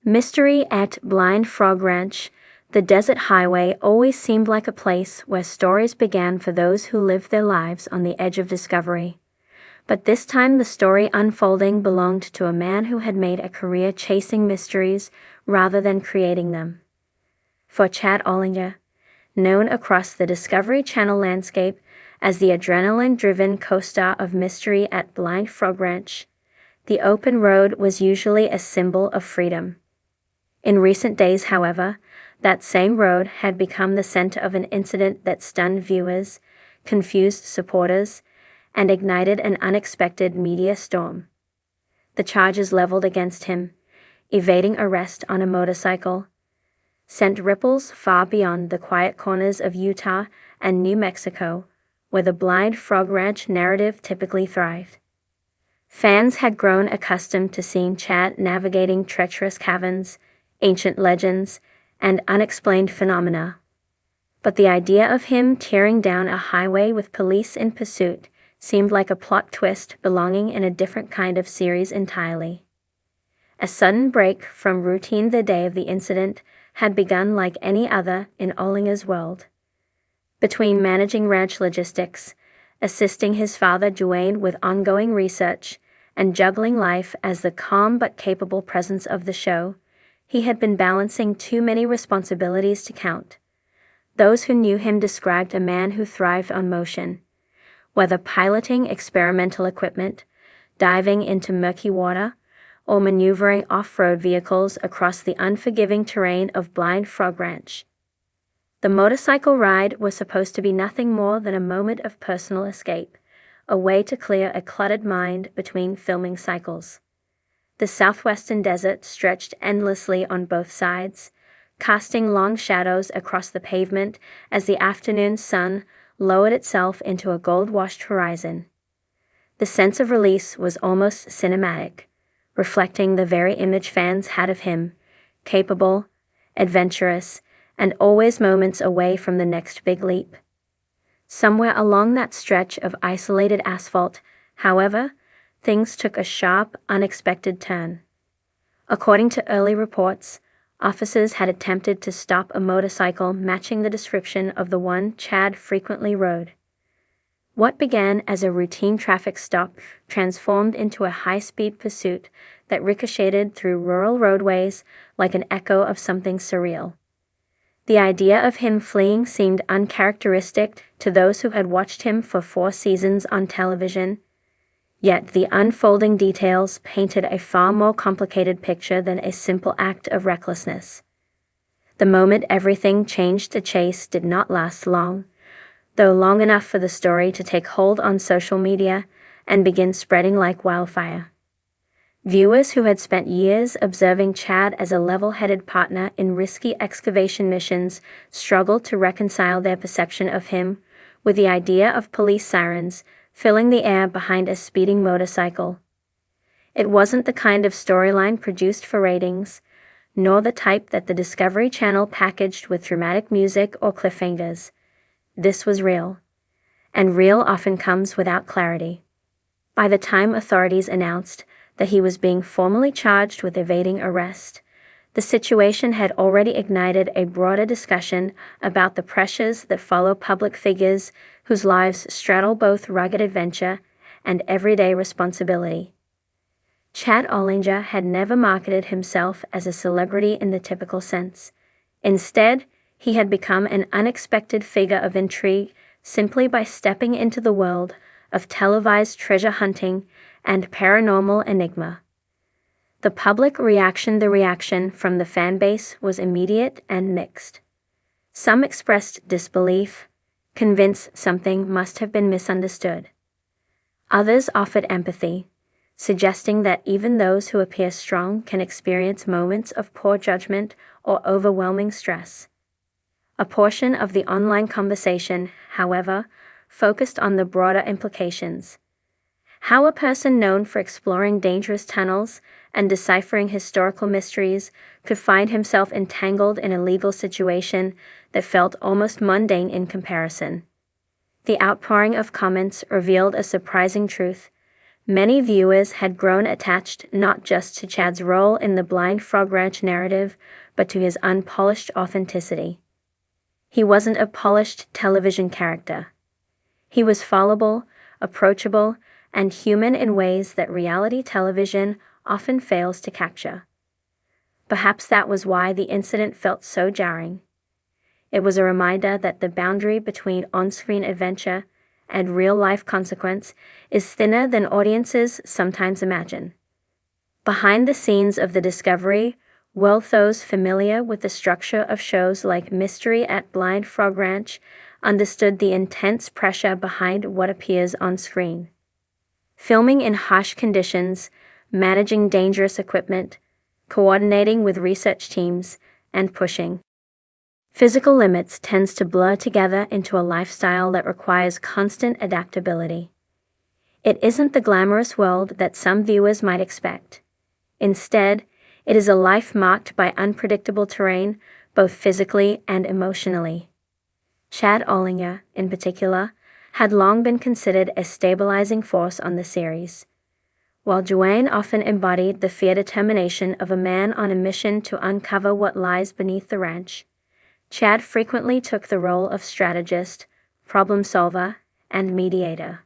Mystery at Blind Frog Ranch. The desert highway always seemed like a place where stories began for those who lived their lives on the edge of discovery. But this time the story unfolding belonged to a man who had made a career chasing mysteries rather than creating them. For Chad Ollinger, known across the Discovery Channel landscape as the adrenaline-driven co-star of Mystery at Blind Frog Ranch, the open road was usually a symbol of freedom. In recent days, however, that same road had become the center of an incident that stunned viewers, confused supporters, and ignited an unexpected media storm. The charges leveled against him, evading arrest on a motorcycle, sent ripples far beyond the quiet corners of Utah and New Mexico, where the Blind Frog Ranch narrative typically thrived. Fans had grown accustomed to seeing Chad navigating treacherous caverns, ancient legends, and unexplained phenomena. But the idea of him tearing down a highway with police in pursuit seemed like a plot twist belonging in a different kind of series entirely. A sudden break from routine the day of the incident had begun like any other in Ollinger's world. Between managing ranch logistics, assisting his father Duane with ongoing research, and juggling life as the calm but capable presence of the show, he had been balancing too many responsibilities to count. Those who knew him described a man who thrived on motion, whether piloting experimental equipment, diving into murky water, or maneuvering off-road vehicles across the unforgiving terrain of Blind Frog Ranch. The motorcycle ride was supposed to be nothing more than a moment of personal escape, a way to clear a cluttered mind between filming cycles. The southwestern desert stretched endlessly on both sides, casting long shadows across the pavement as the afternoon sun lowered itself into a gold-washed horizon. The sense of release was almost cinematic, reflecting the very image fans had of him, capable, adventurous, and always moments away from the next big leap. Somewhere along that stretch of isolated asphalt, however, things took a sharp, unexpected turn. According to early reports, officers had attempted to stop a motorcycle matching the description of the one Chad frequently rode. What began as a routine traffic stop transformed into a high-speed pursuit that ricocheted through rural roadways like an echo of something surreal. The idea of him fleeing seemed uncharacteristic to those who had watched him for 4 seasons on television, yet the unfolding details painted a far more complicated picture than a simple act of recklessness. The moment everything changed, the chase did not last long, though long enough for the story to take hold on social media and begin spreading like wildfire. Viewers who had spent years observing Chad as a level-headed partner in risky excavation missions struggled to reconcile their perception of him with the idea of police sirens filling the air behind a speeding motorcycle. It wasn't the kind of storyline produced for ratings, nor the type that the Discovery Channel packaged with dramatic music or cliffhangers. This was real, and real often comes without clarity. By the time authorities announced that he was being formally charged with evading arrest, the situation had already ignited a broader discussion about the pressures that follow public figures whose lives straddle both rugged adventure and everyday responsibility. Chad Ollinger had never marketed himself as a celebrity in the typical sense. Instead, he had become an unexpected figure of intrigue simply by stepping into the world of televised treasure hunting and paranormal enigma. The public reaction from the fan base was immediate and mixed. Some expressed disbelief, convinced something must have been misunderstood. Others offered empathy, suggesting that even those who appear strong can experience moments of poor judgment or overwhelming stress. A portion of the online conversation, however, focused on the broader implications. How a person known for exploring dangerous tunnels and deciphering historical mysteries could find himself entangled in a legal situation that felt almost mundane in comparison. The outpouring of comments revealed a surprising truth. Many viewers had grown attached not just to Chad's role in the Blind Frog Ranch narrative, but to his unpolished authenticity. He wasn't a polished television character. He was fallible, approachable, and human in ways that reality television often fails to capture. Perhaps that was why the incident felt so jarring. It was a reminder that the boundary between on-screen adventure and real-life consequence is thinner than audiences sometimes imagine. Behind the scenes of the Discovery world, those familiar with the structure of shows like Mystery at Blind Frog Ranch understood the intense pressure behind what appears on screen. Filming in harsh conditions, managing dangerous equipment, coordinating with research teams, and pushing physical limits tends to blur together into a lifestyle that requires constant adaptability. It isn't the glamorous world that some viewers might expect. Instead, it is a life marked by unpredictable terrain, both physically and emotionally. Chad Ollinger, in particular, had long been considered a stabilizing force on the series. While Duane often embodied the fierce determination of a man on a mission to uncover what lies beneath the ranch, Chad frequently took the role of strategist, problem solver, and mediator.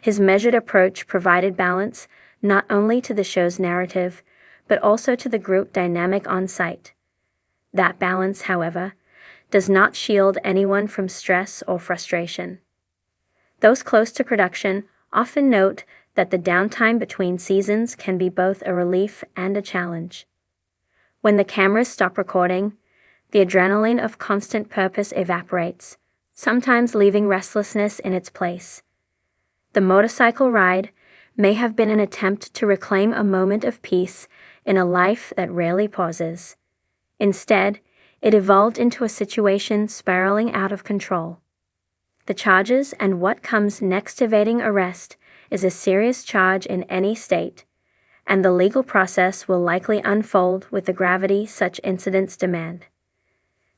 His measured approach provided balance not only to the show's narrative, but also to the group dynamic on site. That balance, however, does not shield anyone from stress or frustration. Those close to production often note that the downtime between seasons can be both a relief and a challenge. When the cameras stop recording, the adrenaline of constant purpose evaporates, sometimes leaving restlessness in its place. The motorcycle ride may have been an attempt to reclaim a moment of peace in a life that rarely pauses. Instead, it evolved into a situation spiraling out of control. The charges and what comes next evading arrest is a serious charge in any state, and the legal process will likely unfold with the gravity such incidents demand.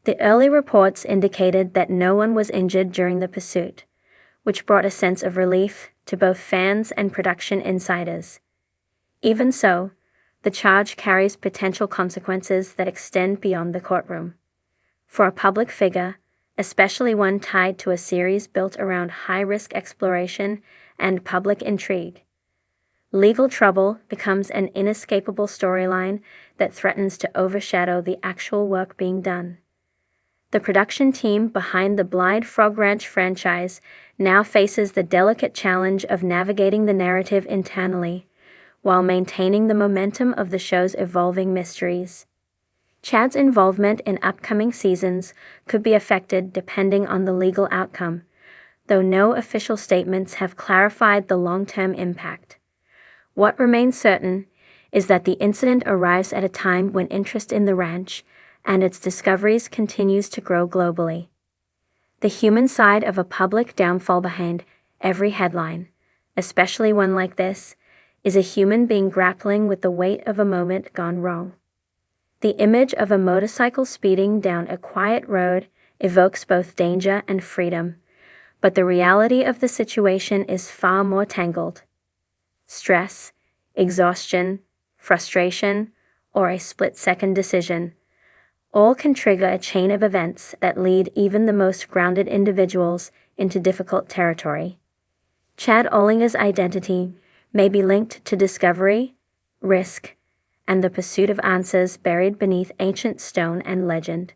The early reports indicated that no one was injured during the pursuit, which brought a sense of relief to both fans and production insiders. Even so, the charge carries potential consequences that extend beyond the courtroom. For a public figure, especially one tied to a series built around high-risk exploration and public intrigue, legal trouble becomes an inescapable storyline that threatens to overshadow the actual work being done. The production team behind the Blind Frog Ranch franchise now faces the delicate challenge of navigating the narrative internally, while maintaining the momentum of the show's evolving mysteries. Chad's involvement in upcoming seasons could be affected depending on the legal outcome, though no official statements have clarified the long-term impact. What remains certain is that the incident arrives at a time when interest in the ranch and its discoveries continues to grow globally. The human side of a public downfall behind every headline, especially one like this, is a human being grappling with the weight of a moment gone wrong. The image of a motorcycle speeding down a quiet road evokes both danger and freedom, but the reality of the situation is far more tangled. Stress, exhaustion, frustration, or a split-second decision all can trigger a chain of events that lead even the most grounded individuals into difficult territory. Chad Ollinger's identity may be linked to discovery, risk, and the pursuit of answers buried beneath ancient stone and legend,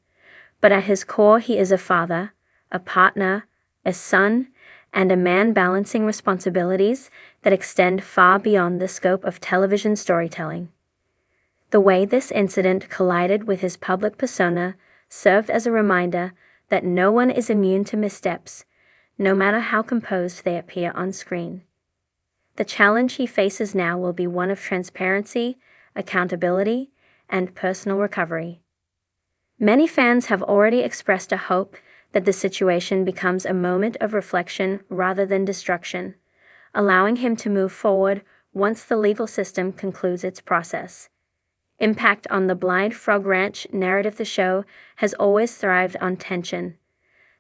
but at his core he is a father, a partner, a son, and a man balancing responsibilities that extend far beyond the scope of television storytelling. The way this incident collided with his public persona served as a reminder that no one is immune to missteps, no matter how composed they appear on screen. The challenge he faces now will be one of transparency, accountability, and personal recovery. Many fans have already expressed a hope that the situation becomes a moment of reflection rather than destruction, allowing him to move forward once the legal system concludes its process. Impact on the Blind Frog Ranch narrative. The show has always thrived on tension.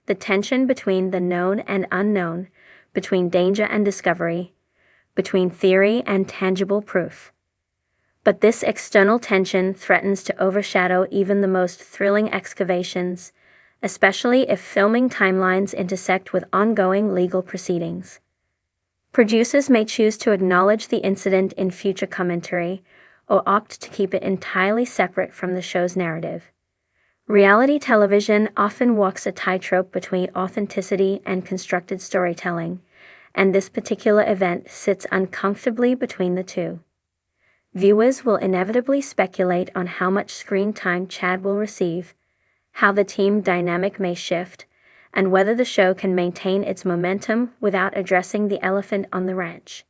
The tension between the known and unknown, between danger and discovery, between theory and tangible proof. But this external tension threatens to overshadow even the most thrilling excavations, especially if filming timelines intersect with ongoing legal proceedings. Producers may choose to acknowledge the incident in future commentary, or opt to keep it entirely separate from the show's narrative. Reality television often walks a tightrope between authenticity and constructed storytelling, and this particular event sits uncomfortably between the two. Viewers will inevitably speculate on how much screen time Chad will receive, how the team dynamic may shift, and whether the show can maintain its momentum without addressing the elephant on the ranch.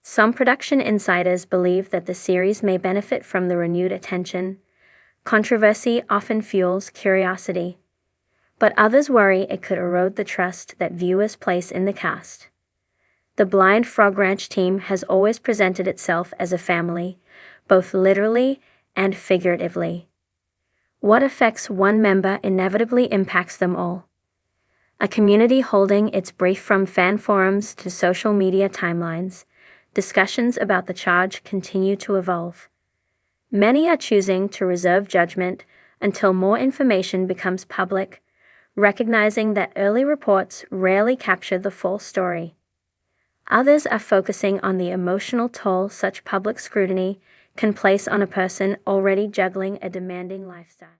Some production insiders believe that the series may benefit from the renewed attention. Controversy often fuels curiosity, but others worry it could erode the trust that viewers place in the cast. The Blind Frog Ranch team has always presented itself as a family, both literally and figuratively. What affects one member inevitably impacts them all. A community holding its breath. From fan forums to social media timelines, discussions about the charge continue to evolve. Many are choosing to reserve judgment until more information becomes public, recognizing that early reports rarely capture the full story. Others are focusing on the emotional toll such public scrutiny can place on a person already juggling a demanding lifestyle.